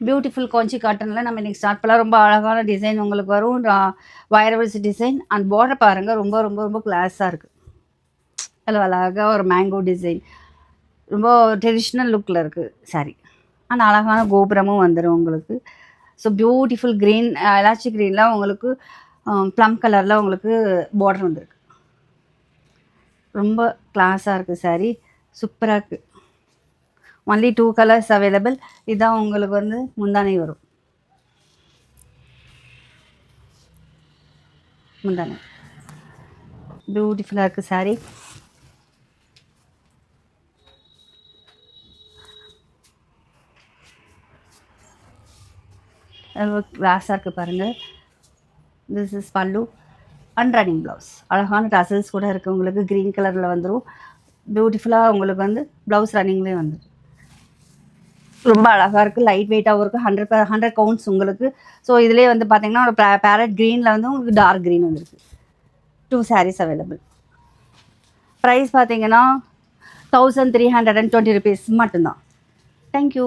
Beautiful காஞ்சி காட்டனில் நம்ம இன்றைக்கி ஸ்டார்ட் பண்ணலாம். ரொம்ப அழகான டிசைன் உங்களுக்கு வரும். வயரபிள்ஸ் டிசைன் அண்ட் பார்டர் பாருங்கள், ரொம்ப ரொம்ப ரொம்ப கிளாஸாக இருக்குது. அதில் அழகாக ஒரு மேங்கோ டிசைன், ரொம்ப ட்ரெடிஷ்னல் லுக்கில் இருக்குது சாரி. அண்ட் அழகான கோபுரமும் வந்துடும் உங்களுக்கு. ஸோ பியூட்டிஃபுல் க்ரீன், எலாச்சி க்ரீனில் உங்களுக்கு ப்ளம் கலரில் உங்களுக்கு பார்டர் வந்துருக்கு. ரொம்ப கிளாஸாக இருக்குது சாரி, சூப்பராக இருக்குது. Only 2 colours available. இதுதான் உங்களுக்கு வந்து முந்தானை வரும். முந்தானை பியூட்டிஃபுல்லாக இருக்குது சாரி. கிளாஸாக இருக்குது பாருங்கள். திஸ் இஸ் பல்லு அண்ட் ரன்னிங் ப்ளவுஸ். அழகான டசல்ஸ் கூட இருக்குது உங்களுக்கு. க்ரீன் கலரில் வந்துடும். பியூட்டிஃபுல்லாக உங்களுக்கு வந்து ப்ளவுஸ் ரன்னிங்லேயே வந்துடும். ரொம்ப அழகாக இருக்குது, லைட் வெயிட்டாகவும் இருக்குது. 100 கவுண்ட்ஸ் உங்களுக்கு. ஸோ இதிலே வந்து பார்த்தீங்கன்னா ஒரு பேரட் க்ரீனில் வந்து உங்களுக்கு டார்க் க்ரீன் வந்துருக்கு. 2 சாரீஸ் அவைலபிள். ப்ரைஸ் பார்த்தீங்கன்னா 1320 rupees மட்டும்தான். தேங்க்யூ.